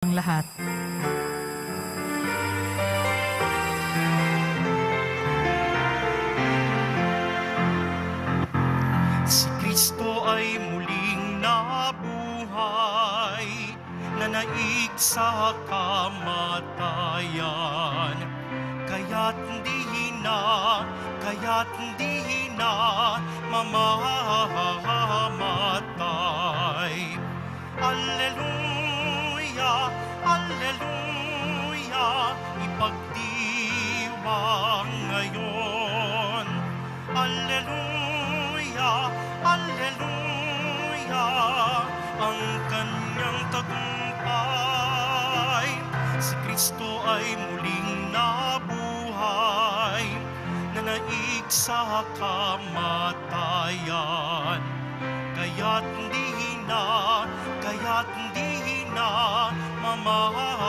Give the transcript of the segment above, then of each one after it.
ang lahat. Si Kristo ay muling nabuhay, nanaig sa kamatayan. Kaya't hindi na mamamatay. Alleluia, alleluia, ipagdiwang ngayon. Alleluia, alleluia, ang kanyang tagumpay. Si Kristo ay muling nabuhay, nanaig sa kamatayan. Kaya't hindi na mamamatay.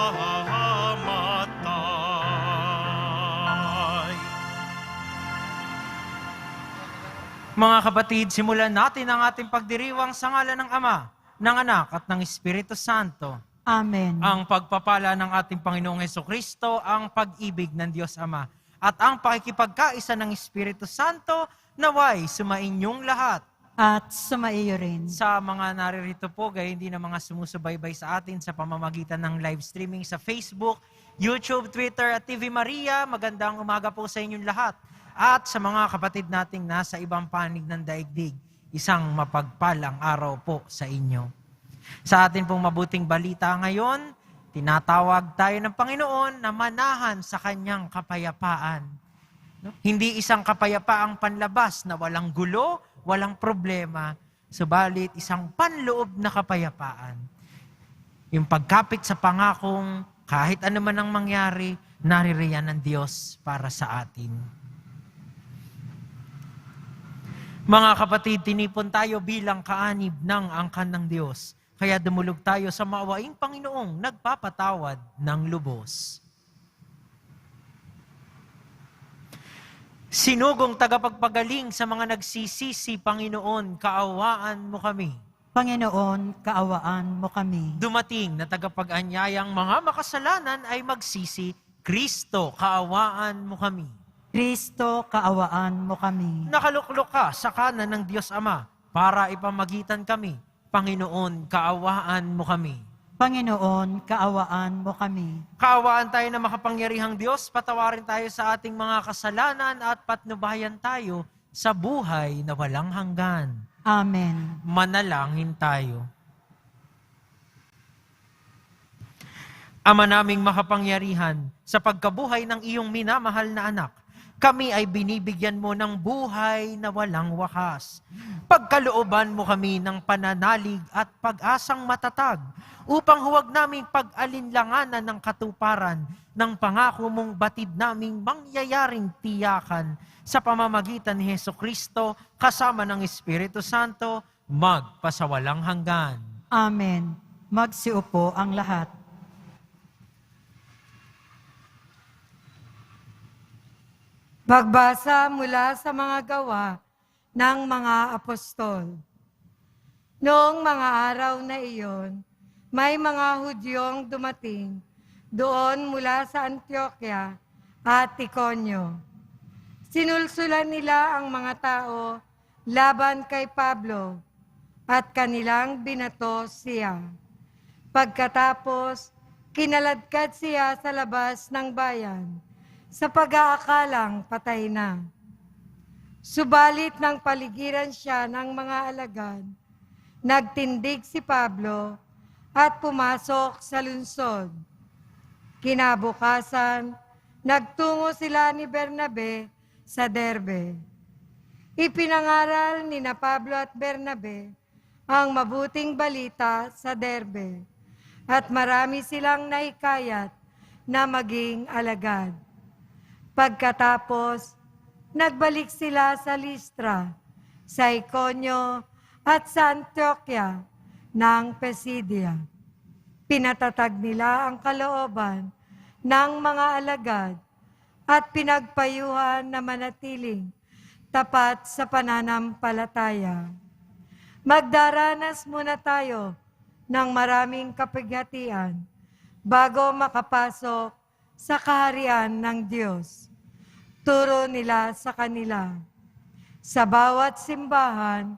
Mga kapatid, simulan natin ang ating pagdiriwang sa ngalan ng Ama, ng Anak at ng Espiritu Santo. Amen. Ang pagpapala ng ating Panginoong Hesukristo, ang pag-ibig ng Diyos Ama, at ang pakikipagkaisa ng Espiritu Santo, naway sumainyong lahat. At sumaiyo rin. Sa mga naririto po, gayon din ang mga sumusubaybay sa atin sa pamamagitan ng live streaming sa Facebook, YouTube, Twitter at TV Maria, magandang umaga po sa inyong lahat. At sa mga kapatid nating nasa ibang panig ng daigdig, isang mapagpalang araw po sa inyo. Sa atin pong mabuting balita ngayon, tinatawag tayo ng Panginoon na manahan sa kanyang kapayapaan. No? Hindi isang kapayapaang panlabas na walang gulo, walang problema, subalit isang panloob na kapayapaan. Yung pagkapit sa pangakong kahit ano man ang mangyari, naririyan ng Diyos para sa atin. Mga kapatid, tinipon tayo bilang kaanib ng angkan ng Diyos. Kaya dumulog tayo sa maawaing Panginoong nagpapatawad ng lubos. Sinugong tagapagpagaling sa mga nagsisisi, Panginoon, kaawaan mo kami. Panginoon, kaawaan mo kami. Dumating na tagapag-anyayang mga makasalanan ay magsisi, Kristo, kaawaan mo kami. Kristo, kaawaan mo kami. Nakaluklok ka sa kanan ng Diyos Ama para ipamagitan kami. Panginoon, kaawaan mo kami. Panginoon, kaawaan mo kami. Kaawaan tayo na makapangyarihang Diyos, patawarin tayo sa ating mga kasalanan at patnubayan tayo sa buhay na walang hanggan. Amen. Manalangin tayo. Ama naming makapangyarihan, sa pagkabuhay ng iyong minamahal na anak, kami ay binibigyan mo ng buhay na walang wakas. Pagkalooban mo kami ng pananalig at pag-asang matatag upang huwag naming pag-alinlanganan ng katuparan ng pangako mong batid naming mangyayaring tiyakan sa pamamagitan ni Hesukristo kasama ng Espiritu Santo magpasawalang hanggan. Amen. Magsiupo ang lahat. Pagbasa mula sa mga gawa ng mga apostol. Noong mga araw na iyon, may mga Hudyong dumating doon mula sa Antioquia at Iconio. Sinulsulan nila ang mga tao laban kay Pablo at kanilang binato siya. Pagkatapos, kinaladkad siya sa labas ng bayan sa pag-aakalang patay na. Subalit nang paligiran siya ng mga alagad, nagtindig si Pablo at pumasok sa lungsod. Kinabukasan, nagtungo sila ni Bernabe sa Derbe. Ipinangaral ni na Pablo at Bernabe ang mabuting balita sa Derbe at marami silang naikayat na maging alagad. Pagkatapos, nagbalik sila sa Listra, sa Iconio at sa Antioquia ng Pisidia. Pinatatag nila ang kalooban ng mga alagad at pinagpayuhan na manatiling tapat sa pananampalataya. Magdaranas muna tayo ng maraming kapighatian bago makapasok sa kaharian ng Diyos. Turo nila sa kanila. Sa bawat simbahan,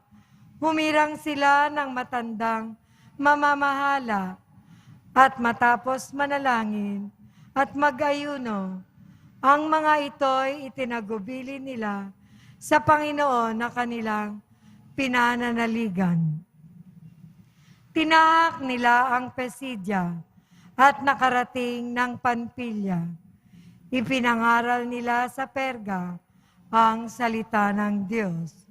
humirang sila ng matandang mamamahala at matapos manalangin at mag-ayuno, ang mga ito'y itinagubili nila sa Panginoon na kanilang pinananaligan. Tinahak nila ang Pesidya at nakarating ng Panpilya. Ipinangaral nila sa Perga ang salita ng Diyos.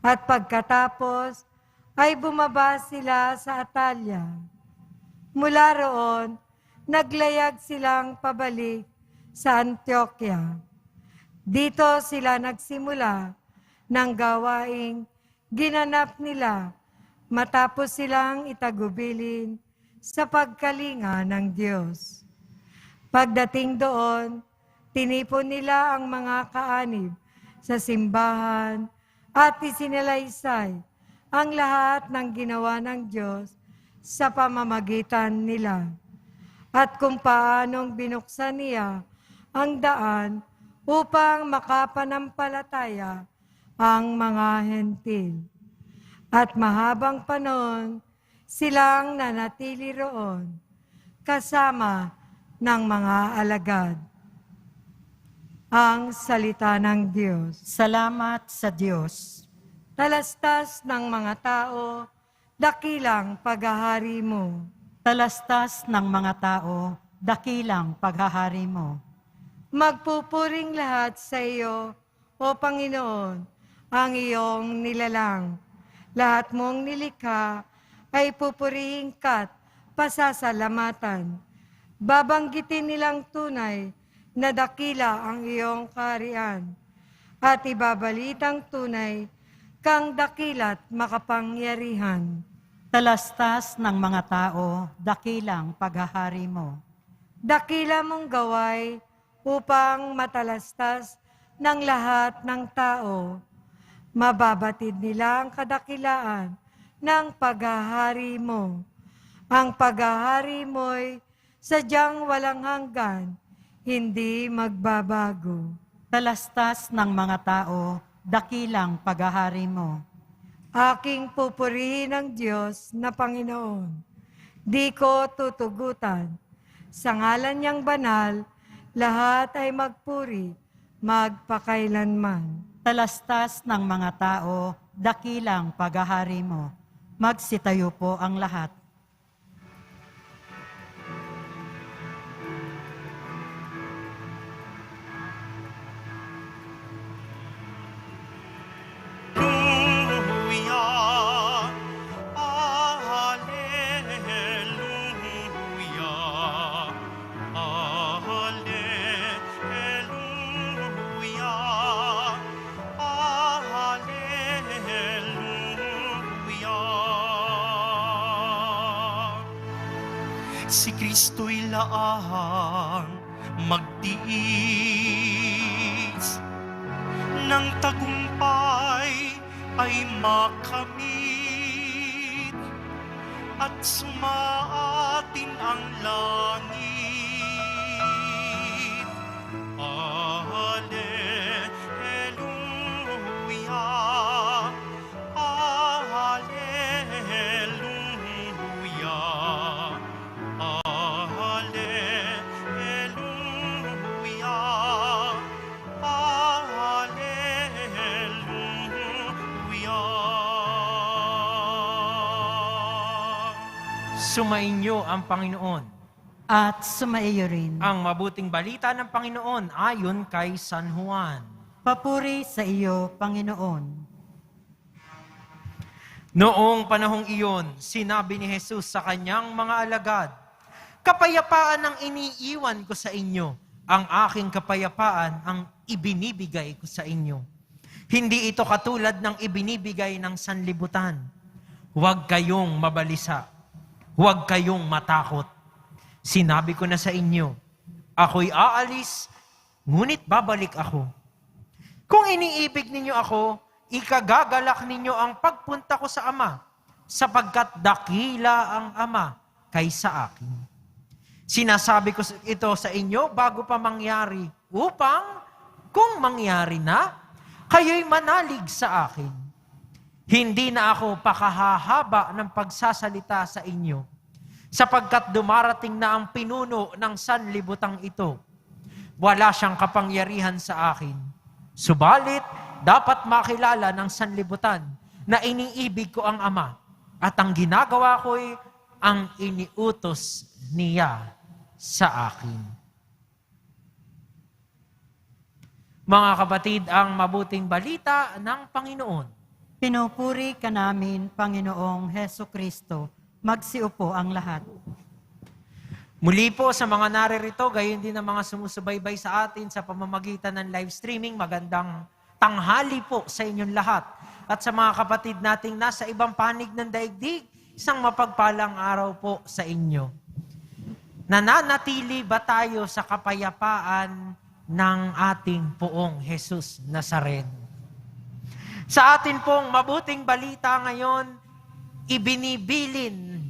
At pagkatapos ay bumaba sila sa Atalya. Mula roon, naglayag silang pabalik sa Antioquia. Dito sila nagsimula ng gawaing ginanap nila matapos silang itagubilin sa pagkalinga ng Diyos. Pagdating doon, tinipon nila ang mga kaanib sa simbahan at isinalaysay ang lahat ng ginawa ng Diyos sa pamamagitan nila at kung paanong binuksan niya ang daan upang makapanampalataya ang mga hentil. At mahabang panahon silang nanatili roon kasama ng mga alagad. Ang salita ng Diyos. Salamat sa Diyos. Talastas ng mga tao, dakilang paghahari mo. Talastas ng mga tao, dakilang paghahari mo. Magpupuring lahat sa iyo, O Panginoon, ang iyong nilalang. Lahat mong nilikha ay pupurihin ka't pasasalamatan. Babanggitin nilang tunay na dakila ang iyong kaharian at ibabalitang tunay kang dakila't makapangyarihan. Talastas ng mga tao, dakilang paghahari mo. Dakila mong gaway upang matalastas ng lahat ng tao. Mababatid nila ang kadakilaan ng paghahari mo. Ang paghahari mo'y sadyang walang hanggan, hindi magbabago. Talastas ng mga tao, dakilang paghahari mo. Aking pupurihin ang Diyos na Panginoon. Di ko tutugutan. Sa ngalan niyang banal, lahat ay magpuri, magpakailanman. Talastas ng mga tao, dakilang paghahari mo. Magsitayo po ang lahat. Hallelujah, Hallelujah, Hallelujah, Hallelujah. Si Kristo'y laang magtiis ng tagumpay ay makamit at sumaatin ang langit. Hallelujah, Hallelujah, Hallelujah, Hallelujah. Sumainyo ang Panginoon. At sumaiyo rin. Ang mabuting balita ng Panginoon ayon kay San Juan. Papuri sa iyo, Panginoon. Noong panahong iyon, sinabi ni Jesus sa kanyang mga alagad, "Kapayapaan ang iniiwan ko sa inyo. Ang aking kapayapaan ang ibinibigay ko sa inyo. Hindi ito katulad ng ibinibigay ng sanlibutan. Huwag kayong mabalisa. Huwag kayong matakot. Sinabi ko na sa inyo, ako'y aalis, ngunit babalik ako. Kung iniibig ninyo ako, ikagagalak ninyo ang pagpunta ko sa Ama, sapagkat dakila ang Ama kaysa akin. Sinasabi ko ito sa inyo bago pa mangyari, upang kung mangyari na, kayo'y manalig sa akin. Hindi na ako pakahahaba ng pagsasalita sa inyo, sapagkat dumarating na ang pinuno ng sanlibutang ito. Wala siyang kapangyarihan sa akin. Subalit, dapat makilala ng sanlibutan na iniibig ko ang Ama, at ang ginagawa ko'y ang iniutos niya sa akin. Mga kapatid, ang mabuting balita ng Panginoon. Pinupuri ka namin, Panginoong Heso Kristo. Magsiupo ang lahat. Muli po sa mga naririto, gayon din ang mga sumusubaybay sa atin sa pamamagitan ng live streaming, magandang tanghali po sa inyong lahat. At sa mga kapatid nating nasa ibang panig ng daigdig, isang mapagpalang araw po sa inyo. Nananatili ba tayo sa kapayapaan ng ating Poong Jesus Nazareno? Sa atin pong mabuting balita ngayon, ibinibilin,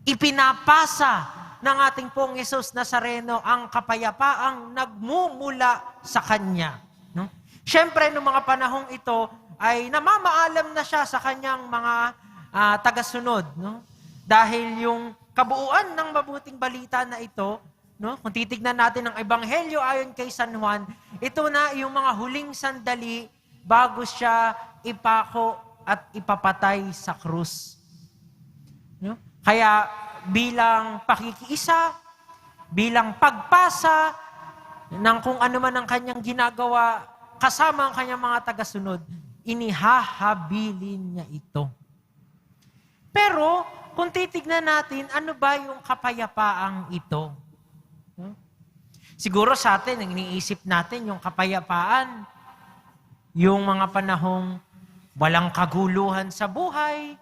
ipinapasa ng ating Poong Jesus Nazareno ang kapayapaang nagmumula sa Kanya. No? Siyempre, noong mga panahong ito, ay namamaalam na siya sa kanyang mga tagasunod. No? Dahil yung kabuuan ng mabuting balita na ito, no? Kung titignan natin ang Ebanghelyo ayon kay San Juan, ito na yung mga huling sandali bago siya ipako at ipapatay sa krus. No? Kaya bilang pakikiisa, bilang pagpasa ng kung ano man ang kanyang ginagawa, kasama ang kanyang mga tagasunod, inihahabilin niya ito. Pero, kung titignan natin, ano ba yung kapayapaang ito? Siguro sa atin, ang iniisip natin, yung kapayapaan, yung mga panahong walang kaguluhan sa buhay,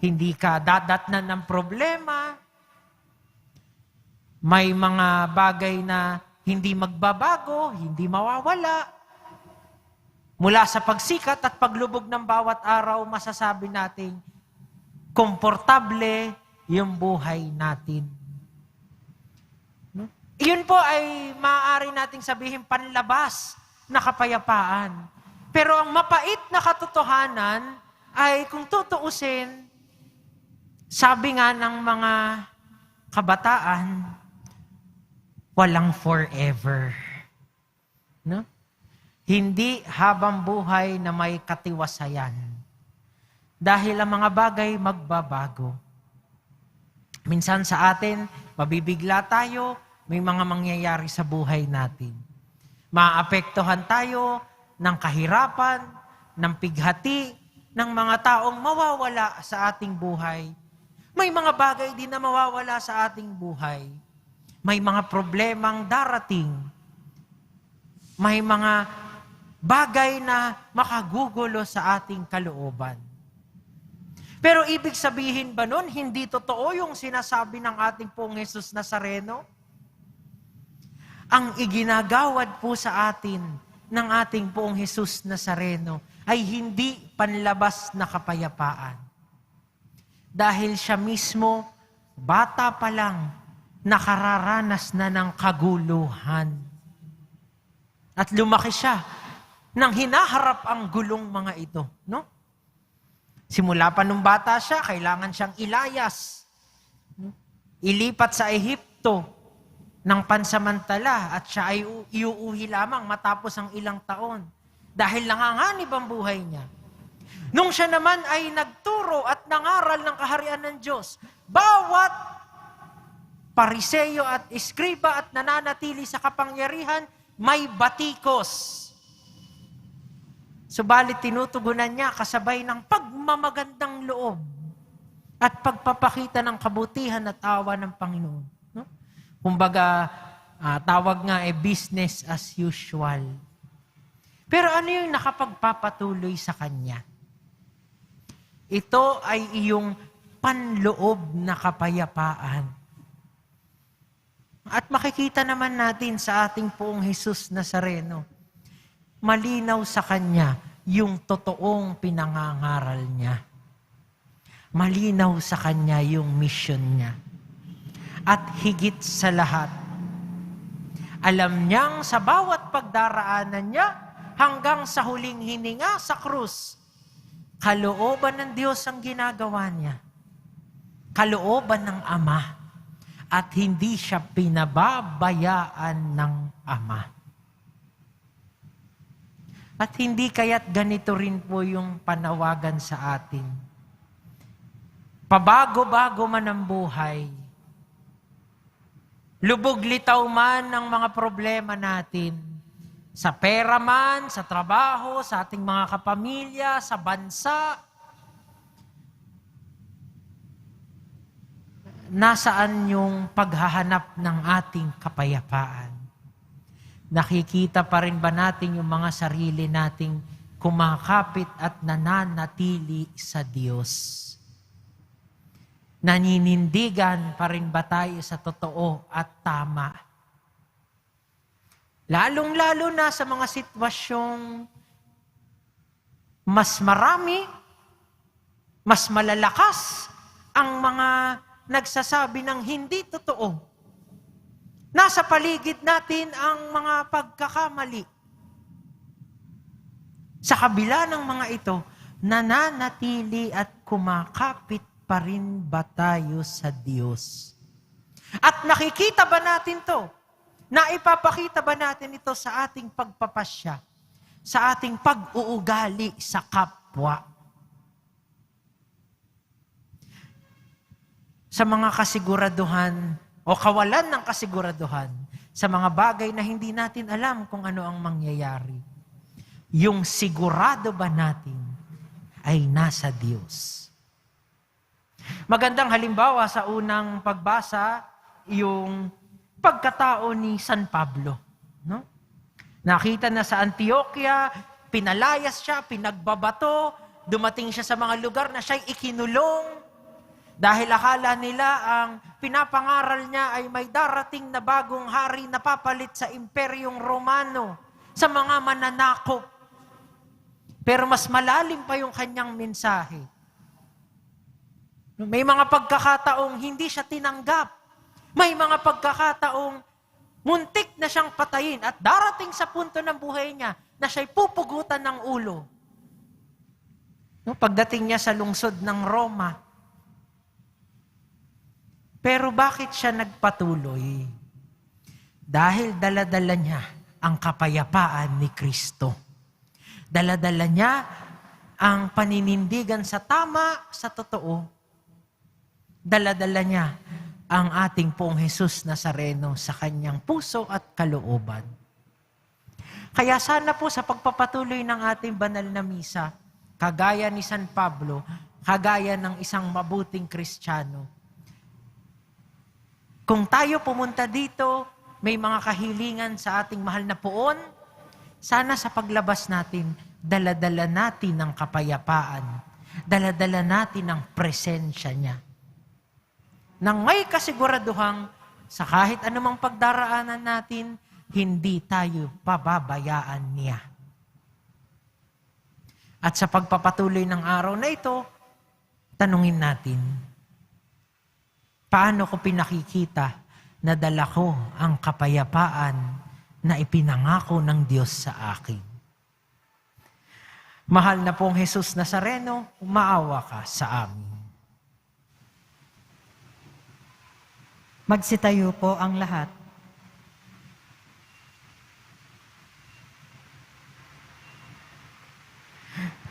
hindi ka dadatnan ng problema, may mga bagay na hindi magbabago, hindi mawawala. Mula sa pagsikat at paglubog ng bawat araw, masasabi natin, komportable yung buhay natin. No? Iyon po ay maaari nating sabihin panlabas na kapayapaan. Pero ang mapait na katotohanan ay kung tutuusin, sabi nga ng mga kabataan, walang forever. No? Hindi habang buhay na may katiwasayan. Dahil ang mga bagay magbabago. Minsan sa atin, mabibigla tayo, may mga mangyayari sa buhay natin. Maapektuhan tayo ng kahirapan, ng pighati, ng mga taong mawawala sa ating buhay. May mga bagay din na mawawala sa ating buhay. May mga problemang darating. May mga bagay na makagugulo sa ating kalooban. Pero ibig sabihin ba nun, hindi totoo yung sinasabi ng ating Poong Jesus Nazareno? Ang iginagawad po sa atin ng ating Poong Jesus Nazareno ay hindi panlabas na kapayapaan. Dahil siya mismo, bata pa lang, nakararanas na ng kaguluhan. At lumaki siya nang hinaharap ang gulong mga ito. No? Simula pa nung bata siya, kailangan siyang ilayas. Ilipat sa Ehipto ng pansamantala at siya ay iuuwi lamang matapos ang ilang taon. Dahil nanganganib ang buhay niya. Nung siya naman ay nagturo at nangaral ng kaharian ng Diyos, bawat Pariseyo at Eskriba at nananatili sa kapangyarihan, may batikos. Subalit tinutugunan niya kasabay ng pagmamagandang loob at pagpapakita ng kabutihan at awa ng Panginoon. No? Kumbaga, tawag nga business as usual. Pero ano yung nakapagpapatuloy sa kanya? Ito ay iyong panloob na kapayapaan. At makikita naman natin sa ating Poong Jesus Nazareno, malinaw sa Kanya yung totoong pinangangaral niya. Malinaw sa Kanya yung mission niya. At higit sa lahat, alam niyang sa bawat pagdaraanan niya hanggang sa huling hininga sa krus, kalooban ng Diyos ang ginagawa niya. Kalooban ng Ama. At hindi siya pinababayaan ng Ama. At hindi kaya't ganito rin po yung panawagan sa atin. Pabago-bago man ang buhay, lubog-litaw man ang mga problema natin, sa pera man, sa trabaho, sa ating mga kapamilya, sa bansa, nasaan yung paghahanap ng ating kapayapaan? Nakikita pa rin ba natin yung mga sarili nating kumakapit at nananatili sa Diyos? Naninindigan pa rin ba tayo sa totoo at tama? Lalong-lalo na sa mga sitwasyong mas marami, mas malalakas ang mga nagsasabi ng hindi totoo. Nasa paligid natin ang mga pagkakamali. Sa kabila ng mga ito, nananatili at kumakapit pa rin ba tayo sa Diyos? At nakikita ba natin to? Naipapakita ba natin ito sa ating pagpapasya? Sa ating pag-uugali sa kapwa? Sa mga kasiguraduhan o kawalan ng kasiguraduhan, sa mga bagay na hindi natin alam kung ano ang mangyayari, yung sigurado ba natin ay nasa Diyos? Magandang halimbawa sa unang pagbasa, yung pagkatao ni San Pablo. No? Nakita na sa Antioquia, pinalayas siya, pinagbabato, dumating siya sa mga lugar na siya'y ikinulong, dahil akala nila ang pinapangaral niya ay may darating na bagong hari na papalit sa Imperyong Romano, sa mga mananakop. Pero mas malalim pa yung kanyang mensahe. May mga pagkakataong hindi siya tinanggap. May mga pagkakataong muntik na siyang patayin at darating sa punto ng buhay niya na siya'y pupugutan ng ulo. Pagdating niya sa lungsod ng Roma. Pero bakit siya nagpatuloy? Dahil dala-dala niya ang kapayapaan ni Kristo. Dala-dala niya ang paninindigan sa tama, sa totoo. Dala-dala niya ang ating Poong Jesus Nazareno sa kanyang puso at kalooban. Kaya sana po sa pagpapatuloy ng ating banal na misa, kagaya ni San Pablo, kagaya ng isang mabuting Kristiyano, kung tayo pumunta dito, may mga kahilingan sa ating mahal na Poon, sana sa paglabas natin, dala-dala natin ang kapayapaan, dala-dala natin ang presensya niya. Nang may kasiguraduhang sa kahit anumang pagdaraanan natin, hindi tayo pababayaan niya. At sa pagpapatuloy ng araw na ito, tanungin natin, paano ko pinakikita na dala ko ang kapayapaan na ipinangako ng Diyos sa akin? Mahal na Poong Jesus Nazareno, umaawa ka sa amin. Magsitayo po ang lahat.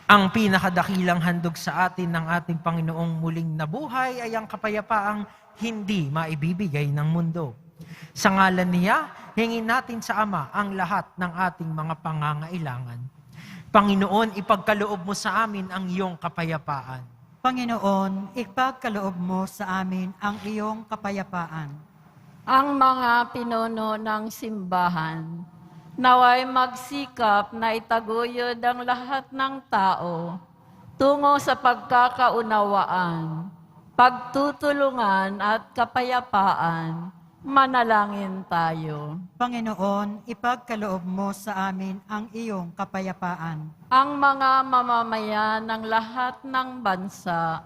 Ang pinakadakilang handog sa atin ng ating Panginoong muling nabuhay ay ang kapayapaang hindi maibibigay ng mundo. Sa ngalan niya, hingin natin sa Ama ang lahat ng ating mga pangangailangan. Panginoon, ipagkaloob mo sa amin ang iyong kapayapaan. Panginoon, ipagkaloob mo sa amin ang iyong kapayapaan. Ang mga pinuno ng simbahan, naway magsikap na itaguyod ang lahat ng tao tungo sa pagkakaunawaan, pagtutulungan at kapayapaan. Manalangin tayo. Panginoon, ipagkaloob mo sa amin ang iyong kapayapaan. Ang mga mamamayan ng lahat ng bansa,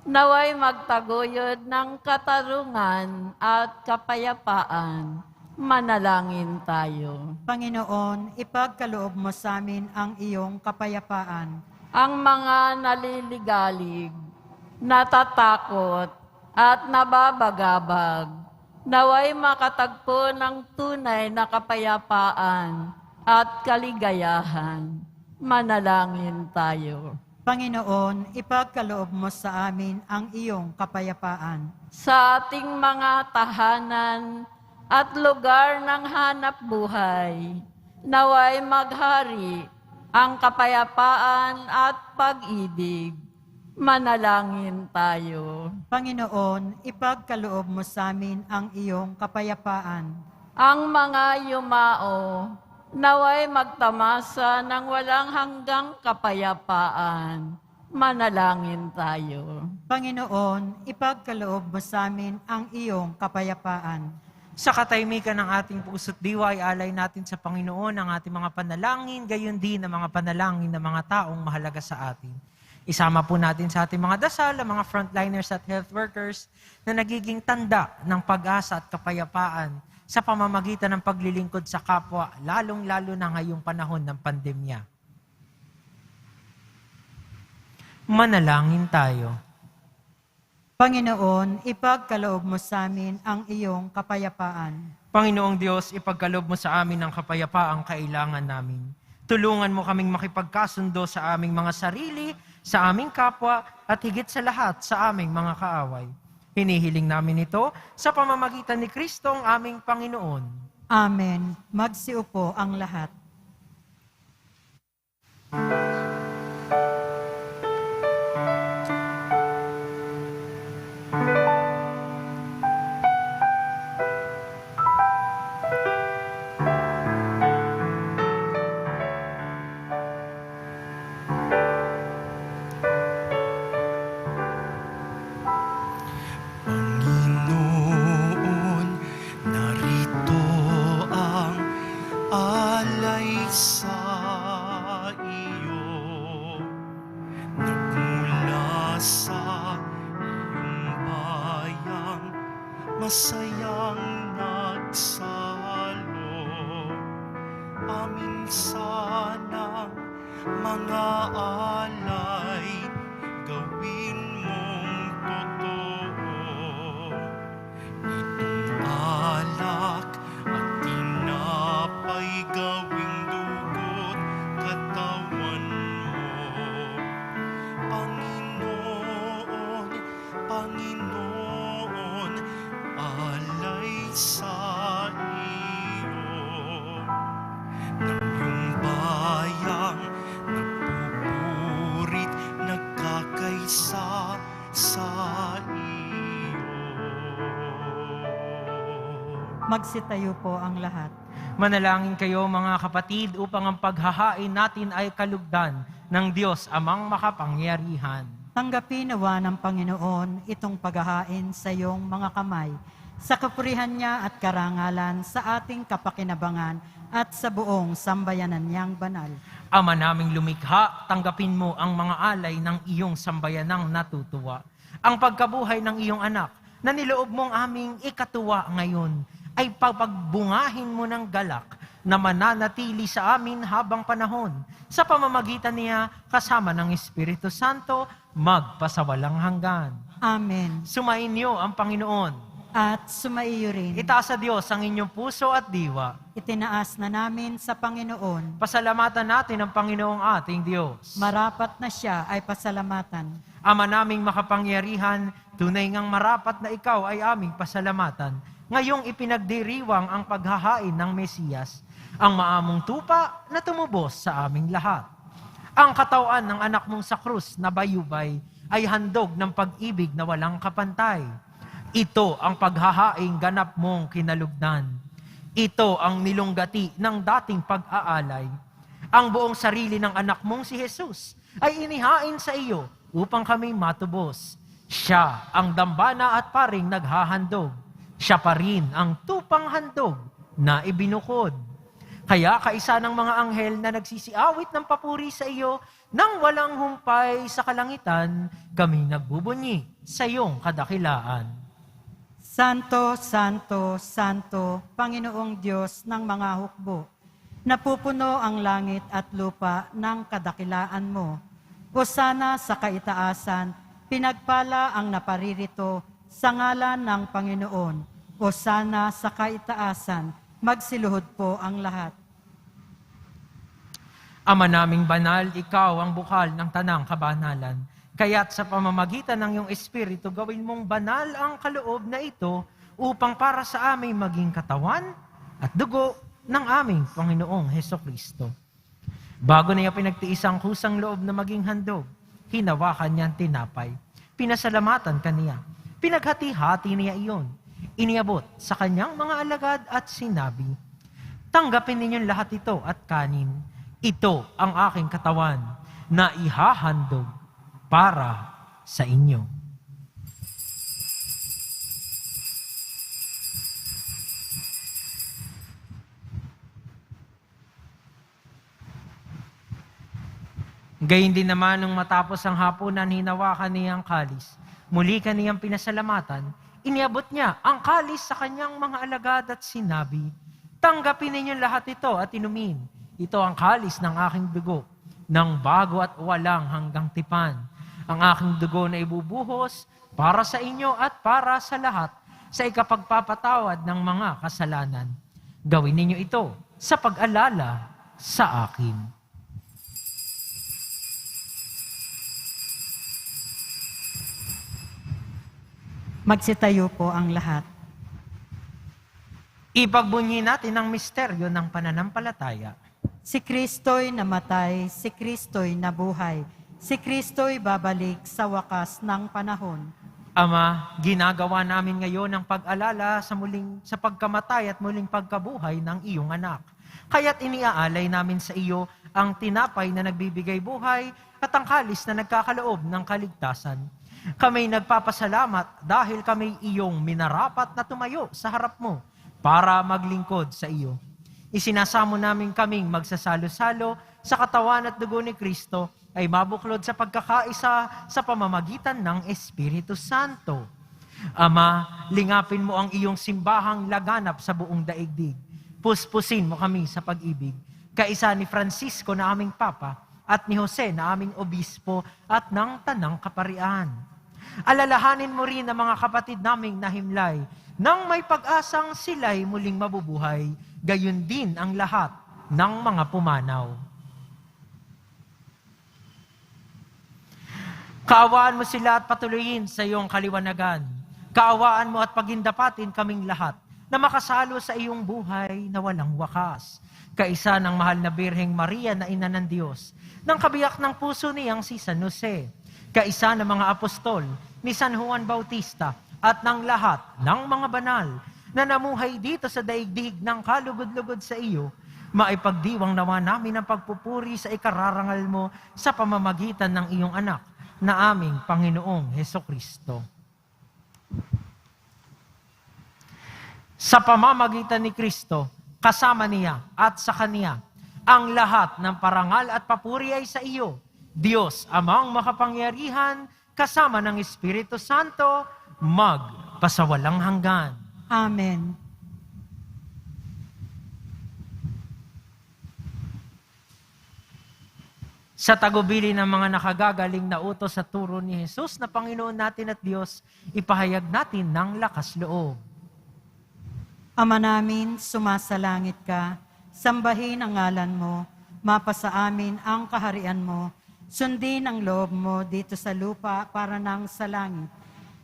naway magtaguyod ng katarungan at kapayapaan. Manalangin tayo. Panginoon, ipagkaloob mo sa amin ang iyong kapayapaan. Ang mga naliligalig, natatakot, at nababagabag, naway makatagpo ng tunay na kapayapaan at kaligayahan. Manalangin tayo. Panginoon, ipagkaloob mo sa amin ang iyong kapayapaan. Sa ating mga tahanan at lugar ng hanap buhay, naway maghari ang kapayapaan at pag-ibig. Manalangin tayo. Panginoon, ipagkaloob mo sa amin ang iyong kapayapaan. Ang mga yumao, naway magtamasa ng walang hanggang kapayapaan. Manalangin tayo. Panginoon, ipagkaloob mo sa amin ang iyong kapayapaan. Sa katahimikan ng ating puso't diwa ay alay natin sa Panginoon ang ating mga panalangin, gayon din ang mga panalangin ng mga taong mahalaga sa atin. Isama po natin sa ating mga dasal ang mga frontliners at health workers na nagiging tanda ng pag-asa at kapayapaan sa pamamagitan ng paglilingkod sa kapwa, lalong-lalo na ngayong panahon ng pandemya. Manalangin tayo. Panginoon, ipagkaloob mo sa amin ang iyong kapayapaan. Panginoong Diyos, ipagkaloob mo sa amin ang kapayapaang kailangan namin. Tulungan mo kaming makipagkasundo sa aming mga sarili, sa aming kapwa, at higit sa lahat sa aming mga kaaway. Hinihiling namin ito sa pamamagitan ni Kristo ang aming Panginoon. Amen. Magsiupo ang lahat. Panginoon, narito ang alay sa iyo. Nagmula sa iyong bayang masayang nagsalo. Amin sanang mga alay gawin mong totoo. Itong alak at tinapay gawing dugo't katawan mo. Panginoon, Panginoon, alay sa iyo. Ng iyong bayang nagpupurit, nagkakaisa sa iyo. Magsitayo po ang lahat. Manalangin kayo mga kapatid upang ang paghahain natin ay kalugdan ng Diyos amang makapangyarihan. Tanggapin nawa ng Panginoon itong paghahain sa iyong mga kamay, sa kapurihan niya at karangalan sa ating kapakinabangan at sa buong sambayanan niyang banal. Ama naming lumikha, tanggapin mo ang mga alay ng iyong sambayanang natutuwa. Ang pagkabuhay ng iyong anak na niloob mong aming ikatuwa ngayon ay pagbungahin mo ng galak na mananatili sa amin habang panahon. Sa pamamagitan niya, kasama ng Espiritu Santo, magpasawalang hanggan. Amen. Sumainyo ang Panginoon. At sumaiyo rin. Itaas sa Diyos ang inyong puso at diwa. Itinaas na namin sa Panginoon. Pasalamatan natin ang Panginoong ating Diyos. Marapat na siya ay pasalamatan. Ama naming makapangyarihan, tunay ngang marapat na ikaw ay aming pasalamatan. Ngayong ipinagdiriwang ang paghahain ng Mesiyas, ang maamong tupa na tumubos sa aming lahat. Ang katawan ng anak mong sa krus na bayubay ay handog ng pag-ibig na walang kapantay. Ito ang paghahaing ganap mong kinalugdan. Ito ang nilunggati ng dating pag-aalay. Ang buong sarili ng anak mong si Jesus ay inihain sa iyo upang kami matubos. Siya ang dambana at paring naghahandog. Siya pa rin ang tupang handog na ibinukod. Kaya kaisa ng mga anghel na nagsisiawit ng papuri sa iyo, nang walang humpay sa kalangitan, kami nagbubunyi sa iyong kadakilaan. Santo, Santo, Santo, Panginoong Diyos ng mga hukbo, napupuno ang langit at lupa ng kadakilaan mo. Hosana sa kaitaasan, pinagpala ang naparirito sa ngalan ng Panginoon. Hosana sa kaitaasan, magsiluhod po ang lahat. Ama naming banal, ikaw ang bukal ng tanang kabanalan. Kaya't sa pamamagitan ng iyong Espiritu, gawin mong banal ang kaloob na ito upang para sa aming maging katawan at dugo ng aming Panginoong Hesukristo. Bago niya pinagtiis ang kusang loob na maging handog, hinawakan niya ang tinapay. Pinasalamatan kaniya. Pinaghati-hati niya iyon. Iniabot sa kanyang mga alagad at sinabi, "Tanggapin ninyong lahat ito at kanin. Ito ang aking katawan na ihahandog para sa inyo." Gayun din naman nung matapos ang hapunan, hinawakan niya ang kalis. Muli kaniyang pinasalamatan, iniabot niya ang kalis sa kanyang mga alagad at sinabi, "Tanggapin ninyong lahat ito at inumin. Ito ang kalis ng aking dugo, ng bago at walang hanggang tipan. Ang aking dugo na ibubuhos para sa inyo at para sa lahat sa ikapagpapatawad ng mga kasalanan. Gawin ninyo ito sa pag-alala sa akin." Magsitayo po ang lahat. Ipagbunyi natin ang misteryo ng pananampalataya. Si Kristo'y namatay, si Kristo'y nabuhay, si Kristo'y babalik sa wakas ng panahon. Ama, ginagawa namin ngayon ang pag-alala sa pagkamatay at muling pagkabuhay ng iyong anak. Kaya't iniaalay namin sa iyo ang tinapay na nagbibigay buhay at ang kalis na nagkakaloob ng kaligtasan. Kami nagpapasalamat dahil kami iyong minarapat na tumayo sa harap mo para maglingkod sa iyo. Isinasamo namin kaming magsasalo-salo sa katawan at dugo ni Kristo ay mabuklod sa pagkakaisa sa pamamagitan ng Espiritu Santo. Ama, lingapin mo ang iyong simbahang laganap sa buong daigdig. Puspusin mo kami sa pag-ibig. Kaisa ni Francisco na aming Papa at ni Jose na aming Obispo at ng Tanang Kaparian. Alalahanin mo rin ang mga kapatid naming nahimlay nang may pag-asang sila'y muling mabubuhay, gayon din ang lahat ng mga pumanaw. Kaawaan mo sila at patuloyin sa iyong kaliwanagan. Kaawaan mo at pagindapatin kaming lahat na makasalo sa iyong buhay na walang wakas. Kaisa ng mahal na Birheng Maria na Ina ng Diyos, ng kabiyak ng puso niyang si San Jose, kaisa ng mga apostol ni San Juan Bautista at ng lahat ng mga banal na namuhay dito sa daigdig ng kalugod-lugod sa iyo, maipagdiwang nawa namin ang pagpupuri sa ikararangal mo sa pamamagitan ng iyong anak na aming Panginoong Hesukristo. Sa pamamagitan ni Kristo, kasama niya at sa Kaniya, ang lahat ng parangal at papuri ay sa iyo, Diyos Amang makapangyarihan, kasama ng Espiritu Santo, magpasawalang hanggan. Amen. Sa tagubili ng mga nakagagaling na utos sa turo ni Jesus na Panginoon natin at Diyos, ipahayag natin ng lakas loob. Ama namin, sumasalangit ka, sambahin ang ngalan mo, mapasa amin ang kaharian mo, sundin ang loob mo dito sa lupa para nang sa langit.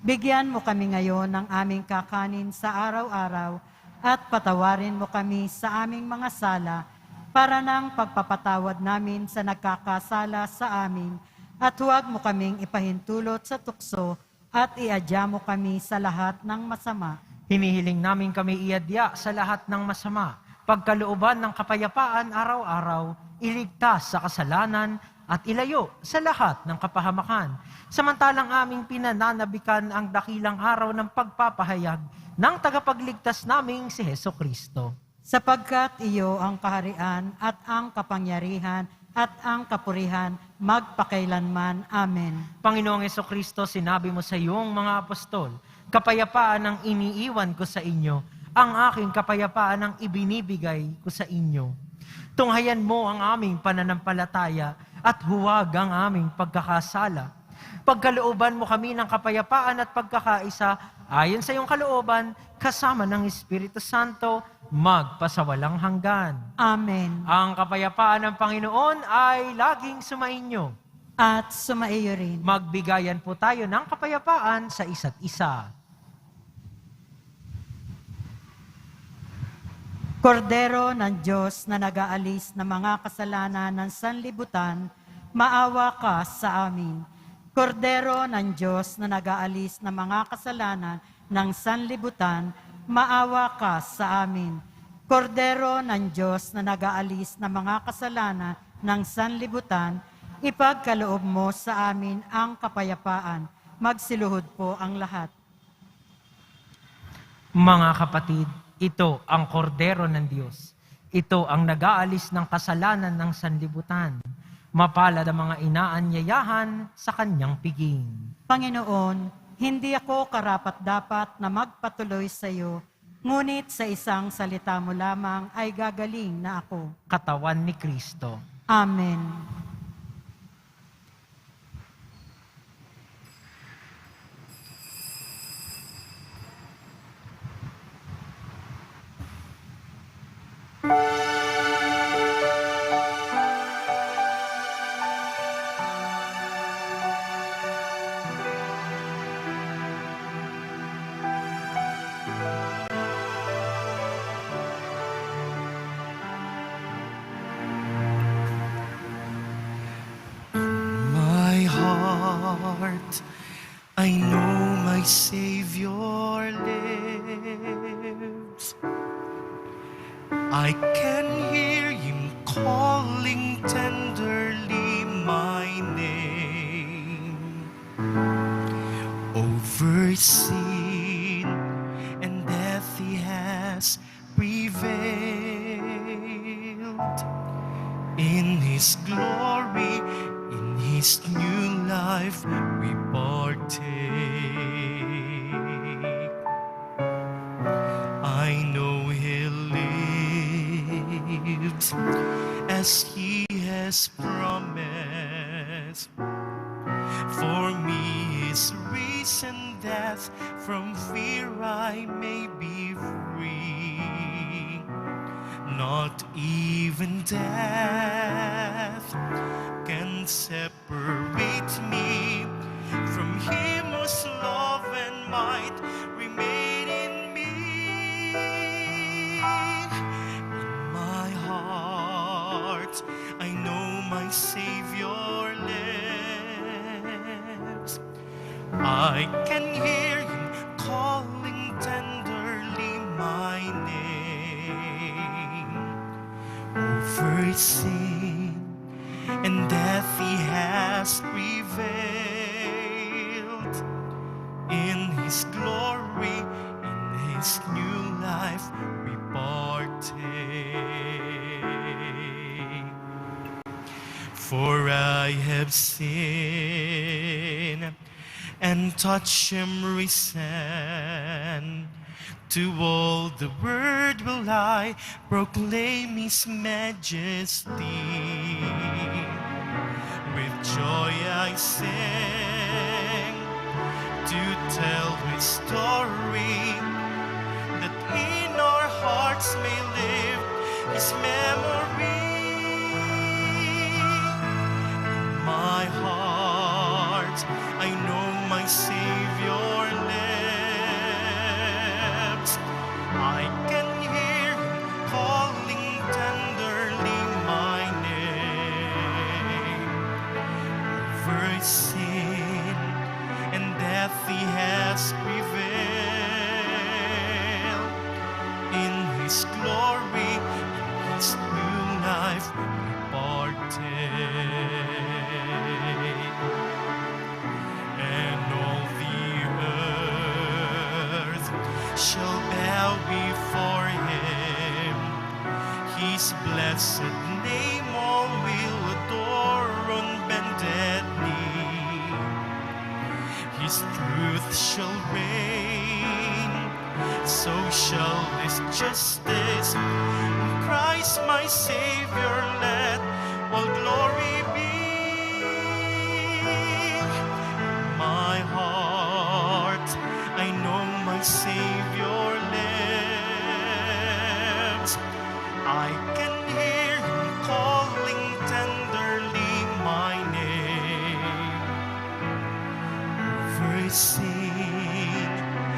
Bigyan mo kami ngayon ng aming kakanin sa araw-araw at patawarin mo kami sa aming mga sala para nang pagpapatawad namin sa nagkakasala sa amin at huwag mo kaming ipahintulot sa tukso at iadya mo kami sa lahat ng masama. Hinihiling namin kami iadya sa lahat ng masama, pagkalooban ng kapayapaan araw-araw, iligtas sa kasalanan at ilayo sa lahat ng kapahamakan. Samantalang aming pinananabikan ang dakilang araw ng pagpapahayag ng tagapagligtas naming si Hesukristo. sapagkat iyo ang kaharian at ang kapangyarihan at ang kapurihan magpakailanman. Amen. Panginoong Kristo, sinabi mo sa iyong mga apostol, kapayapaan ang iniiwan ko sa inyo, ang aking kapayapaan ang ibinibigay ko sa inyo. Tunghayan mo ang aming pananampalataya at huwag ang aming pagkakasala. Pagkalooban mo kami ng kapayapaan at pagkakaisa ayon sa iyong kalooban, kasama ng Espiritu Santo, magpasawalang hanggan. Amen. Ang kapayapaan ng Panginoon ay laging sumainyo. At sumaiyo rin. Magbigayan po tayo ng kapayapaan sa isa't isa. Kordero ng Diyos na nag-aalis ng mga kasalanan ng sanlibutan, maawa ka sa amin. Kordero ng Diyos na nag-aalis ng mga kasalanan ng sanlibutan, maawa ka sa amin. Kordero ng Diyos na nag-aalis ng mga kasalanan ng sanlibutan, ipagkaloob mo sa amin ang kapayapaan. Magsiluhod po ang lahat. Mga kapatid, ito ang kordero ng Diyos. Ito ang nag-aalis ng kasalanan ng sanlibutan. Mapalad ang mga inaanyayahan sa kanyang piging. Panginoon, hindi ako karapat-dapat na magpatuloy sa iyo, ngunit sa isang salita mo lamang ay gagaling na ako. Katawan ni Kristo. Amen. My heart, I know my Savior lives. I can hear Him calling tenderly my name. Over sin and death He has prevailed. In His glory, in His new life, we partake. I know He lives as He has promised. For me is risen death, from fear I may be free. Not even death can separate me from Him whose love and might remain in me. In my heart, I know my Savior lives. I can hear Him calling tenderly my name. Over sin and death He has prevailed. In His glory, in His new life, we partake. For I have sinned and touched Him risen. To all the world will I proclaim His majesty. With joy I sing to tell His story, that in our hearts may live His memory. In my heart, I know my Savior lives. I can hear Him calling tenderly my name. Over sin and death He has prevailed. In His glory, in His new life, His blessed name all will adore on bended knee. His truth shall reign, so shall this justice. In Christ my Savior let all glory be. My heart, I know my Savior lives. I can hear Him calling tenderly my name. Over sin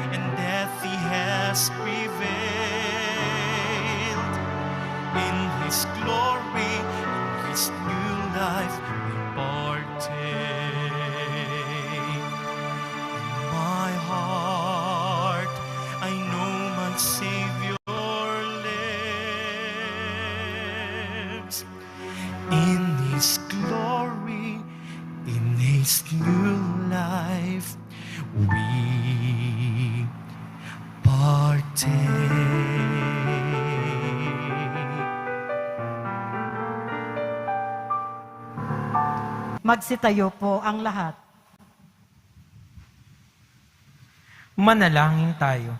and death He has prevailed. In His glory, in His new life we partake. My heart, I know my Savior lives. In His glory, in His new life, we partake. Magsitayo po ang lahat. Manalangin tayo.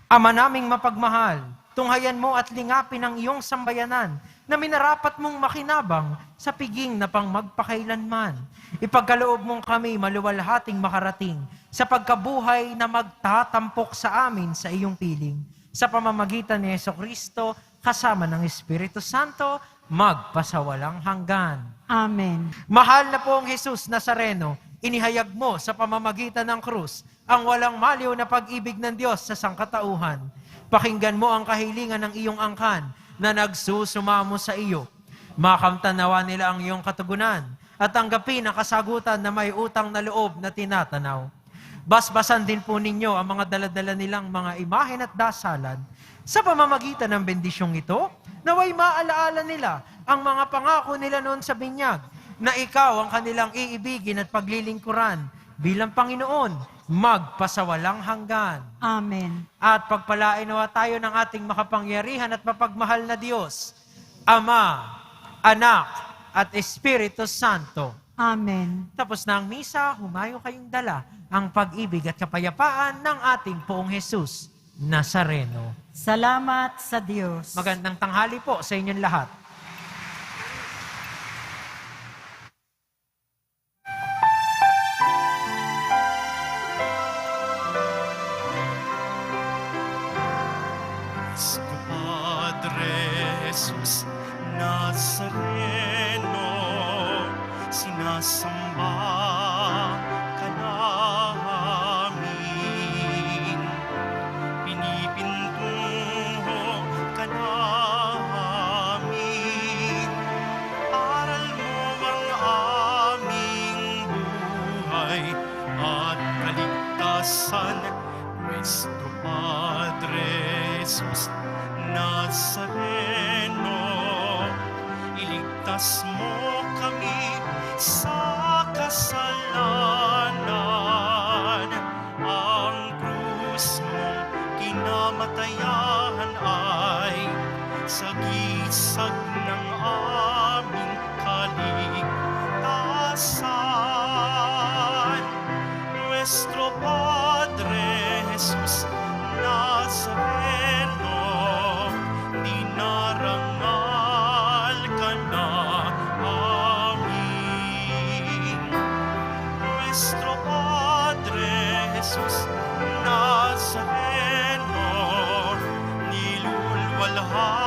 Ama naming mapagmahal, tunghayan mo at lingapin ang iyong sambayanan na minarapat mong makinabang sa piging na pang magpakailanman. Ipagkaloob mong kami maluwalhating makarating sa pagkabuhay na magtatampok sa amin sa iyong piling. Sa pamamagitan ni Jesucristo, kasama ng Espiritu Santo, magpasawalang hanggan. Amen. Mahal na pong Jesus Nazareno, inihayag mo sa pamamagitan ng krus ang walang maliw na pag-ibig ng Diyos sa sangkatauhan. Pakinggan mo ang kahilingan ng iyong angkan na nagsusumamo sa iyo. Makamtanawa nila ang iyong katugunan at tanggapin ang kasagutan na may utang na loob na tinatanaw. Basbasan din po ninyo ang mga daladala nilang mga imahen at dasalan. Sa pamamagitan ng bendisyong ito, naway maalaala nila ang mga pangako nila noon sa binyag, na ikaw ang kanilang iibigin at paglilingkuran bilang Panginoon, magpasawalang hanggan. Amen. At pagpalain nawa tayo ng ating makapangyarihan at mapagmahal na Diyos, Ama, Anak, at Espiritu Santo. Amen. Tapos na ang misa, humayo kayong dala ang pag-ibig at kapayapaan ng ating Poong Jesus Nazareno. Salamat sa Diyos. Magandang tanghali po sa inyong lahat. Cristo Padre Jesus Nazareno, sinasamba ka namin, pinipintuho ka namin, aral mo ang aming buhay at kaligtasan. Cristo Padre Jesus Nazareno, iligtas mo kami sa kasalanan. Ang krus mong kinamatayan ay sagisag ng aming kaligtasan. Nuestro Padre Jesus Nazareno, dinarangal ka na amin. Nuestro Padre Jesus Nazareno, nilulwalhati